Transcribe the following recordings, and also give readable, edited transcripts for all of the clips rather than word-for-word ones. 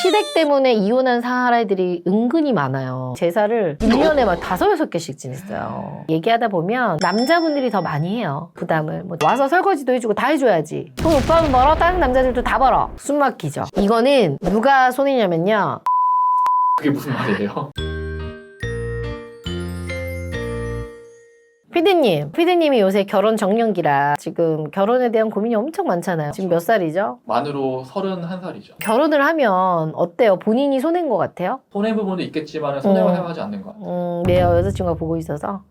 시댁 때문에 이혼한 사례들이 은근히 많아요. 제사를 1년에 막 5, 6개씩 지냈어요. 얘기하다 보면 남자분들이 더 많이 해요. 부담을. 뭐 와서 설거지도 해주고 다 해줘야지. 돈 오빠는 벌어? 다른 남자들도 다 벌어. 숨 막히죠. 이거는 누가 손해냐면요. 그게 무슨 말이에요? 피디님이 요새 결혼 정년기라 지금 결혼에 대한 고민이 엄청 많잖아요. 지금 몇 살이죠? 만으로 31살이죠. 결혼을 하면 어때요? 본인이 손해인 것 같아요? 손해 부분도 있겠지만 손해만 생각하지 않는 것 같아요. 내 여자친구가 보고 있어서.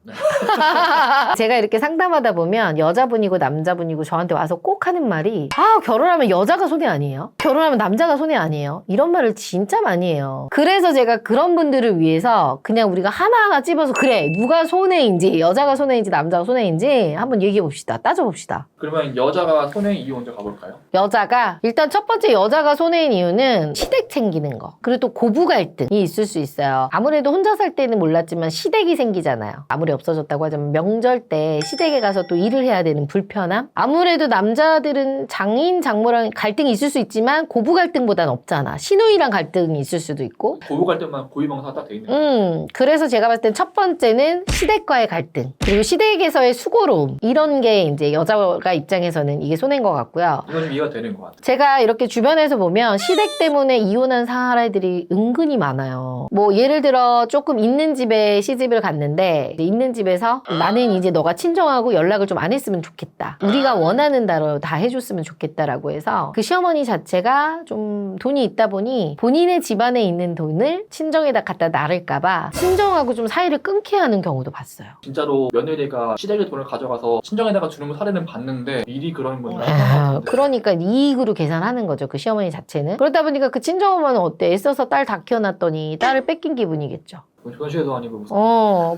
제가 이렇게 상담하다 보면 여자분이고 남자분이고 저한테 와서 꼭 하는 말이 결혼하면 여자가 손해 아니에요? 결혼하면 남자가 손해 아니에요? 이런 말을 진짜 많이 해요. 그래서 제가 그런 분들을 위해서 그냥 우리가 하나하나 찝어서 그래 누가 손해인지 여자가 손해인지 남자가 손해인지 한번 얘기해 봅시다. 따져봅시다. 그러면 여자가 손해 이유 먼저 가볼까요? 여자가 일단 첫 번째 여자가 손해인 이유는 시댁 챙기는 거 그리고 또 고부 갈등이 있을 수 있어요. 아무래도 혼자 살 때는 몰랐지만 시댁이 생기잖아요. 아무리 없어졌다고 하지만 명절 때 시댁에 가서 또 일을 해야 되는 불편함. 아무래도 남자들은 장인 장모랑 갈등이 있을 수 있지만 고부 갈등보다는 없잖아. 시누이랑 갈등이 있을 수도 있고. 고부 갈등만 고위명사가 딱 돼 있는 거예요. 그래서 제가 봤을 땐 첫 번째는 시댁과의 갈등 그리고 시댁에서의 수고로움 이런 게 이제 여자가 입장에서는 이게 손해인 것 같고요. 이건 좀 이해가 되는 것 같아요. 제가 이렇게 주변에서 보면 시댁 때문에 이혼한 사례들이 은근히 많아요. 뭐 예를 들어 조금 있는 집에 시집을 갔는데 있는 집에서 나는 이제 너가 친정하고 연락을 좀 안 했으면 좋겠다. 우리가 원하는 대로 다 해줬으면 좋겠다라고 해서 그 시어머니 자체가 좀 돈이 있다 보니 본인의 집안에 있는 돈을 친정에다 갖다 나를까봐 친정하고 좀 사이를 끊게 하는 경우도 봤어요. 진짜로 며느리가 시댁의 돈을 가져가서 친정에다가 주는 사례는 봤는데 미리 그런 건 그러니까 이익으로 계산하는 거죠. 그 시어머니 자체는. 그러다 보니까 그 친정엄마는 어때? 애써서 딸 다 키워놨더니 딸을 뺏긴 기분이겠죠. 전시회도 아니고 무슨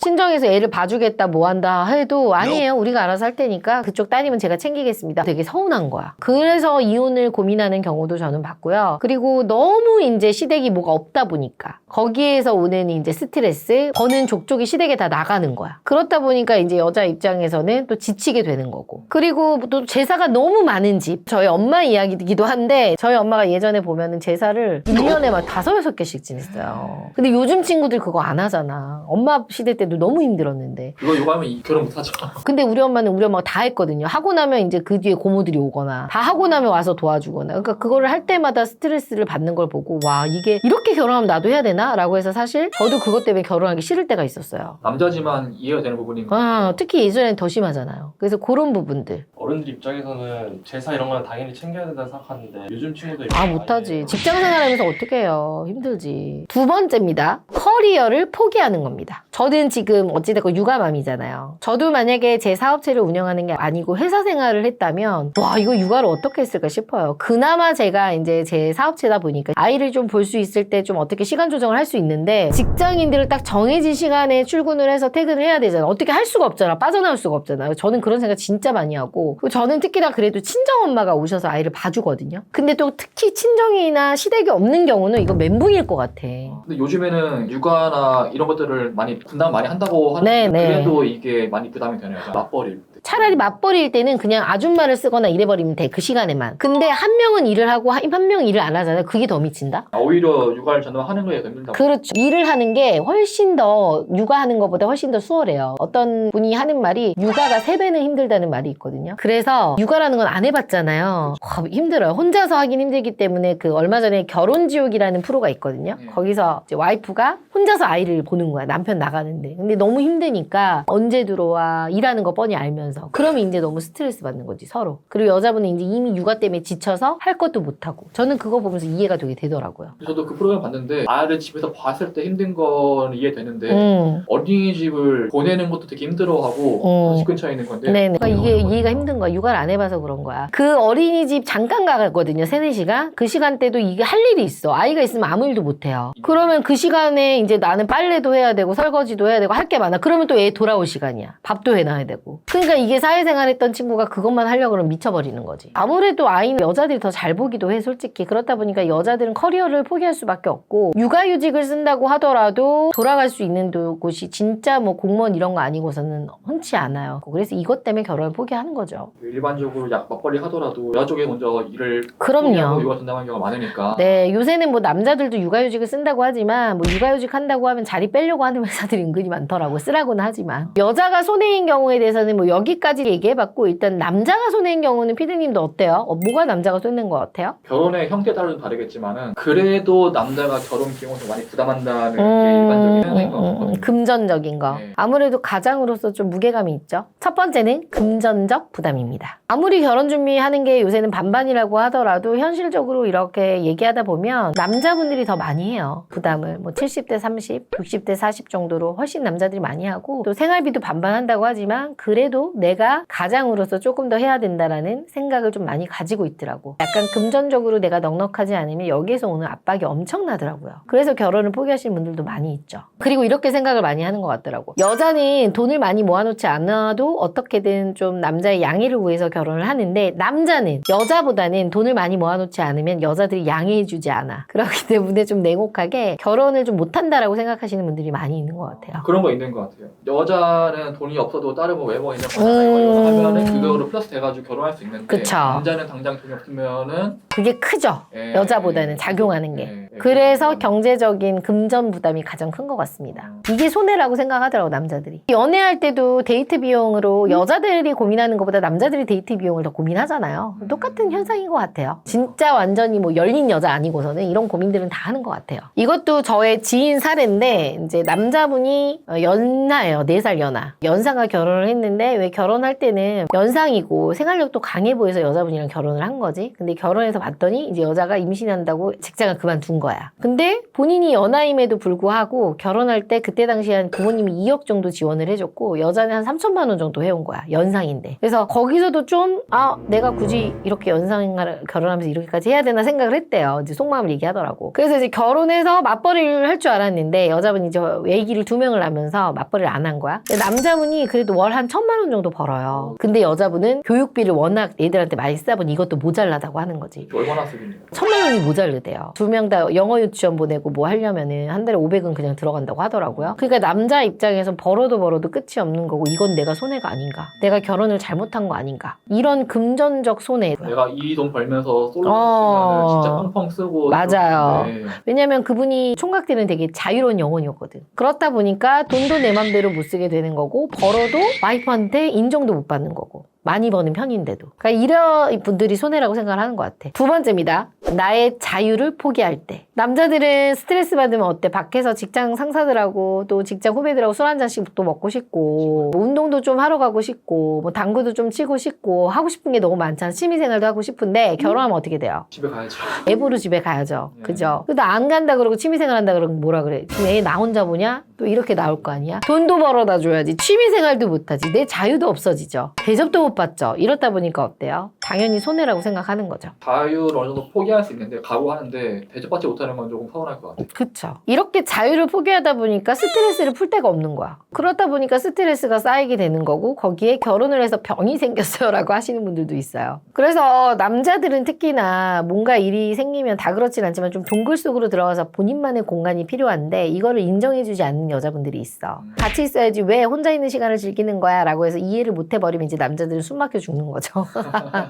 친정에서 애를 봐주겠다 뭐 한다 해도 아니에요. 우리가 알아서 할 테니까 그쪽 따님은 제가 챙기겠습니다. 되게 서운한 거야. 그래서 이혼을 고민하는 경우도 저는 봤고요. 그리고 너무 이제 시댁이 뭐가 없다 보니까 거기에서 오는 이제 스트레스 버는 족족이 시댁에 다 나가는 거야. 그렇다 보니까 이제 여자 입장에서는 또 지치게 되는 거고. 그리고 또 제사가 너무 많은 집. 저희 엄마 이야기이기도 한데 저희 엄마가 예전에 보면은 제사를 1년에 막 5, 6개씩 지냈어요. 근데 요즘 친구들 그거 안 하잖아. 엄마 시대 때도 너무 힘들었는데. 그거 요구하면 결혼 못하죠. 근데 우리 엄마가 다 했거든요. 하고 나면 이제 그 뒤에 고모들이 오거나 다 하고 나면 와서 도와주거나. 그러니까 그거를 할 때마다 스트레스를 받는 걸 보고 와 이게 이렇게 결혼하면 나도 해야 되나? 라고 해서 사실 저도 그것 때문에 결혼하기 싫을 때가 있었어요. 남자지만 이해가 되는 부분인 것 같아요. 특히 예전엔 더 심하잖아요. 그래서 그런 부분들. 어른들 입장에서는 제사 이런 건 당연히 챙겨야 된다 생각하는데 요즘 친구들 못하지. 직장 생활하면서 어떻게 해요. 힘들지. 두 번째입니다. 커리어를 포기하는 겁니다. 저는 지금 어찌됐건 육아맘이잖아요. 저도 만약에 제 사업체를 운영하는 게 아니고 회사 생활을 했다면 와 이거 육아를 어떻게 했을까 싶어요. 그나마 제가 이제 제 사업체다 보니까 아이를 좀 볼 수 있을 때 좀 어떻게 시간 조정을 할 수 있는데 직장인들을 딱 정해진 시간에 출근을 해서 퇴근을 해야 되잖아. 어떻게 할 수가 없잖아. 빠져나올 수가 없잖아. 저는 그런 생각 진짜 많이 하고 저는 특히나 그래도 친정엄마가 오셔서 아이를 봐주거든요. 근데 또 특히 친정이나 시댁이 없는 경우는 이거 멘붕일 것 같아. 근데 요즘에는 육아나 이런 것들을 많이 분담 많이 한다고 하는데 그래도 이게 많이 부담이 되네요. 맞벌이. 차라리 맞벌이일 때는 그냥 아줌마를 쓰거나 이래버리면 돼. 그 시간에만. 근데 한 명은 일을 하고 한 명은 일을 안 하잖아요. 그게 더 미친다? 오히려 육아를 전담하는 거에 더 힘들다고. 그렇죠. 일을 하는 게 훨씬 더 육아하는 것보다 훨씬 더 수월해요. 어떤 분이 하는 말이 육아가 3배는 힘들다는 말이 있거든요. 그래서 육아라는 건 안 해봤잖아요. 힘들어요. 혼자서 하긴 힘들기 때문에 그 얼마 전에 결혼지옥이라는 프로가 있거든요. 거기서 이제 와이프가 혼자서 아이를 보는 거야. 남편 나가는데. 근데 너무 힘드니까 언제 들어와 일하는 거 뻔히 알면서. 그러면 이제 너무 스트레스 받는 거지 서로. 그리고 여자분은 이제 이미 육아 때문에 지쳐서 할 것도 못하고. 저는 그거 보면서 이해가 되게 되더라고요. 저도 그 프로그램 봤는데 아이를 집에서 봤을 때 힘든 건 이해되는데 어린이집을 보내는 것도 되게 힘들어하고 집 근처에 있는 건데 네네. 그러니까 이게 이해가 힘든 거야. 육아를 안 해봐서 그런 거야. 그 어린이집 잠깐 가거든요. 3, 4시간. 그 시간대도 이게 할 일이 있어. 아이가 있으면 아무 일도 못 해요. 그러면 그 시간에 이제 나는 빨래도 해야 되고 설거지도 해야 되고 할 게 많아. 그러면 또 애 돌아올 시간이야. 밥도 해놔야 되고. 그러니까 이게 사회생활 했던 친구가 그것만 하려고 그러면 미쳐버리는 거지. 아무래도 아이는 여자들이 더 잘 보기도 해, 솔직히. 그렇다 보니까 여자들은 커리어를 포기할 수밖에 없고, 육아휴직을 쓴다고 하더라도 돌아갈 수 있는 곳이 진짜 뭐 공무원 이런 거 아니고서는 흔치 않아요. 그래서 이것 때문에 결혼을 포기하는 거죠. 일반적으로 맞벌이 하더라도 여자 쪽에 먼저 일을 그럼요. 육아 전담하는 경우가 많으니까. 네, 요새는 뭐 남자들도 육아휴직을 쓴다고 하지만 뭐 육아휴직 한다고 하면 자리 빼려고 하는 회사들이 은근히 많더라고. 쓰라고는 하지만. 여자가 손해인 경우에 대해서는 뭐 여기까지 얘기해봤고, 일단 남자가 손해인 경우는 피디님도 어때요? 뭐가 남자가 손해인 것 같아요? 결혼의 형태에 따라 좀 다르겠지만은 그래도 남자가 결혼 비용을 좀 많이 부담한다는 게 일반적인 현상인 것 같거든요. 금전적인 거. 네. 아무래도 가장으로서 좀 무게감이 있죠. 첫 번째는 금전적 부담입니다. 아무리 결혼 준비하는 게 요새는 반반이라고 하더라도 현실적으로 이렇게 얘기하다 보면 남자분들이 더 많이 해요. 부담을. 뭐 70대 30, 60대 40 정도로 훨씬 남자들이 많이 하고, 또 생활비도 반반 한다고 하지만 그래도 내가 가장으로서 조금 더 해야 된다라는 생각을 좀 많이 가지고 있더라고. 약간 금전적으로 내가 넉넉하지 않으면 여기에서 오는 압박이 엄청나더라고요. 그래서 결혼을 포기하시는 분들도 많이 있죠. 그리고 이렇게 생각을 많이 하는 것 같더라고. 여자는 돈을 많이 모아놓지 않아도 어떻게든 좀 남자의 양해를 구해서 결혼을 하는데, 남자는 여자보다는 돈을 많이 모아놓지 않으면 여자들이 양해해주지 않아. 그렇기 때문에 좀 냉혹하게 결혼을 좀 못한다라고 생각하시는 분들이 많이 있는 것 같아요. 그런 거 있는 것 같아요. 여자는 돈이 없어도 다른 뭐 외모 있는 거나 이거 하면은 그거로 플러스 돼가지고 결혼할 수 있는데, 그쵸. 남자는 당장 돈이 없으면은 그게 크죠. 여자보다는 작용하는 게. 그래서 경제적인 금전 부담이 가장 큰 것 같습니다. 이게 손해라고 생각하더라고, 남자들이. 연애할 때도 데이트 비용으로 여자들이 고민하는 것보다 남자들이 데이트 비용을 더 고민하잖아요. 똑같은 현상인 것 같아요. 진짜 완전히 뭐 열린 여자 아니고서는 이런 고민들은 다 하는 것 같아요. 이것도 저의 지인 사례인데, 이제 남자분이 연하예요. 4살 연하. 연상과 결혼을 했는데, 왜 결혼할 때는 연상이고 생활력도 강해 보여서 여자분이랑 결혼을 한 거지. 근데 결혼해서 봤더니 이제 여자가 임신한다고 직장을 그만둔 거야. 근데 본인이 연하임에도 불구하고 결혼할 때 그때 당시에 한 부모님이 2억 정도 지원을 해줬고, 여자는 한 3천만 원 정도 해온 거야. 연상인데. 그래서 거기서도 좀 내가 굳이 이렇게 연상을 결혼하면서 이렇게까지 해야 되나 생각을 했대요. 이제 속마음을 얘기하더라고. 그래서 이제 결혼해서 맞벌이를 할 줄 알았는데, 여자분이 이제 애기를 2명을 낳으면서 맞벌이를 안 한 거야. 근데 남자분이 그래도 월 한 1,000만 원 정도 벌어요. 근데 여자분은 교육비를 워낙 애들한테 많이 쓰다 보니 이것도 모자라다고 하는 거지. 얼마나 쓰겠네요. 1,000만 원이 모자르대요. 2명 다 영어 유치원 보내고 뭐 하려면은 한 달에 500은 그냥 들어간다고 하더라고요. 그러니까 남자 입장에서 벌어도 끝이 없는 거고, 이건 내가 손해가 아닌가. 내가 결혼을 잘못한 거 아닌가. 이런 금전적 손해. 내가 이 돈 벌면서 솔로 쓰면은 진짜 펑펑 쓰고. 맞아요. 네. 왜냐면 그분이 총각 때는 되게 자유로운 영혼이었거든. 그렇다 보니까 돈도 내 맘대로 못 쓰게 되는 거고, 벌어도 와이프한테 인정도 못 받는 거고. 많이 버는 편인데도. 그러니까 이런 분들이 손해라고 생각을 하는 것 같아. 두 번째입니다. 나의 자유를 포기할 때. 남자들은 스트레스 받으면 어때? 밖에서 직장 상사들하고 또 직장 후배들하고 술 한 잔씩 또 먹고 싶고, 뭐 운동도 좀 하러 가고 싶고, 뭐 당구도 좀 치고 싶고, 하고 싶은 게 너무 많잖아. 취미생활도 하고 싶은데 결혼하면 어떻게 돼요? 집에 가야죠. 애보로 집에 가야죠. 그죠? 근데 안 간다 그러고 취미생활 한다 그러면 뭐라 그래? 지금 애 나 혼자 보냐? 또 이렇게 나올 거 아니야? 돈도 벌어다 줘야지. 취미생활도 못하지. 내 자유도 없어지죠. 대접도 못 받죠. 이렇다 보니까 어때요? 당연히 손해라고 생각하는 거죠. 자유를 어느 정도 포기할 수 있는데, 각오하는데 대접받지 못하는 건 조금 서운할 것 같아요. 그쵸. 이렇게 자유를 포기하다 보니까 스트레스를 풀 데가 없는 거야. 그렇다 보니까 스트레스가 쌓이게 되는 거고, 거기에 결혼을 해서 병이 생겼어요 라고 하시는 분들도 있어요. 그래서 남자들은 특히나 뭔가 일이 생기면, 다 그렇진 않지만 좀 동굴 속으로 들어가서 본인만의 공간이 필요한데 이거를 인정해주지 않는 여자분들이 있어. 같이 있어야지 왜 혼자 있는 시간을 즐기는 거야 라고 해서 이해를 못 해버리면 이제 남자들은 숨 막혀 죽는 거죠.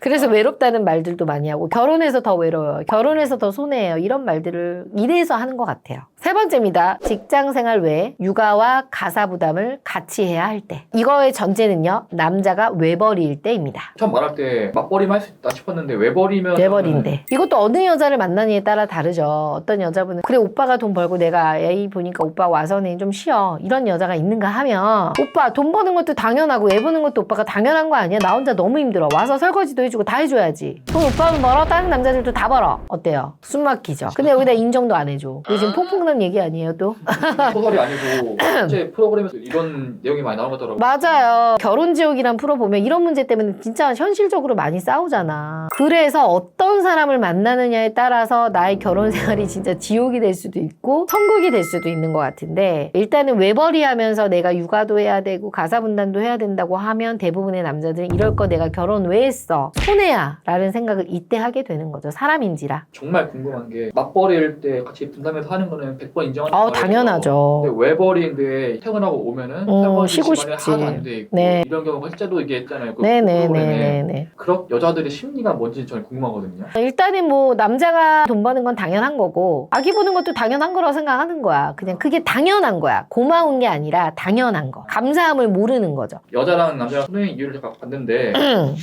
그래서 외롭다는 말들도 많이 하고, 결혼해서 더 외로워요, 결혼해서 더 손해예요, 이런 말들을 이래서 하는 것 같아요. 세 번째입니다. 직장생활 외에 육아와 가사 부담을 같이 해야 할 때. 이거의 전제는요, 남자가 외벌이일 때입니다. 처음 말할 때 맞벌이만 할 수 있다 싶었는데, 외벌이면 외벌이인데 이것도 어느 여자를 만나느냐에 따라 다르죠. 어떤 여자분은 그래 오빠가 돈 벌고 내가 애 보니까 오빠 와서는 좀 쉬어, 이런 여자가 있는가 하면, 오빠 돈 버는 것도 당연하고 애 보는 것도 오빠가 당연한 거 아니야? 나 혼자 너무 힘들어. 와서 설거지도 해주고 다 해줘야지. 돈 오빠는 벌어, 다른 남자들도 다 벌어. 어때요? 숨 막히죠. 근데 여기다 인정도 안 해줘. 요즘 폭풍 소설한 얘기 아니에요 또? 소설이 아니고 실제 프로그램에서 이런 내용이 많이 나오더라고요. 맞아요. 결혼지옥이란 프로 보면 이런 문제 때문에 진짜 현실적으로 많이 싸우잖아. 그래서 어떤 사람을 만나느냐에 따라서 나의 결혼 생활이 진짜 지옥이 될 수도 있고 천국이 될 수도 있는 것 같은데, 일단은 외벌이 하면서 내가 육아도 해야 되고 가사 분담도 해야 된다고 하면 대부분의 남자들은 이럴 거 내가 결혼 왜 했어? 손해야 라는 생각을 이때 하게 되는 거죠. 사람인지라. 정말 궁금한 게 맞벌이일 때 같이 분담해서 하는 거는 100번 인정하는 거예요. 당연하죠. 근데 외벌이인데 퇴근하고 오면은 쉬고 집안에 싶지. 하나도 안 돼 있고 네. 이런 경우가 실제로 이게 있잖아요. 그 네네네네. 프로그램에. 그런 여자들의 심리가 뭔지 저는 궁금하거든요. 일단은 뭐 남자가 돈 버는 건 당연한 거고 아기 보는 것도 당연한 거라고 생각하는 거야. 그냥 그게 당연한 거야. 고마운 게 아니라 당연한 거. 감사함을 모르는 거죠. 여자랑 남자랑 손해인 이유를 제가 봤는데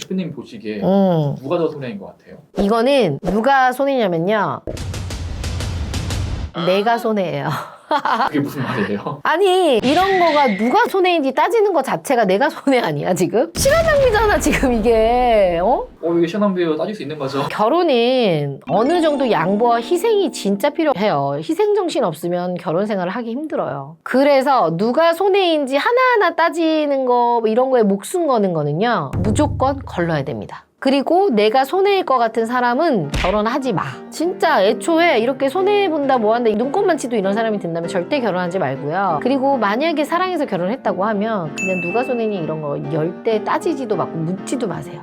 대표님 보시기에 누가 더 손해인 것 같아요? 이거는 누가 손해냐면요. 내가 손해예요. 그게 무슨 말이에요? 아니 이런 거가 누가 손해인지 따지는 것 자체가 내가 손해 아니야 지금? 시간 낭비잖아 지금 이게. 이게 시원한비로 따질 수 있는 거죠? 결혼은 어느 정도 양보와 희생이 진짜 필요해요. 희생 정신 없으면 결혼 생활을 하기 힘들어요. 그래서 누가 손해인지 하나하나 따지는 거 이런 거에 목숨 거는 거는요 무조건 걸러야 됩니다. 그리고 내가 손해일 것 같은 사람은 결혼하지 마. 진짜 애초에 이렇게 손해본다 뭐한다 눈꽃만 치도 이런 사람이 든다면 절대 결혼하지 말고요. 그리고 만약에 사랑해서 결혼했다고 하면 그냥 누가 손해니 이런 거 열대 따지지도 말고 묻지도 마세요.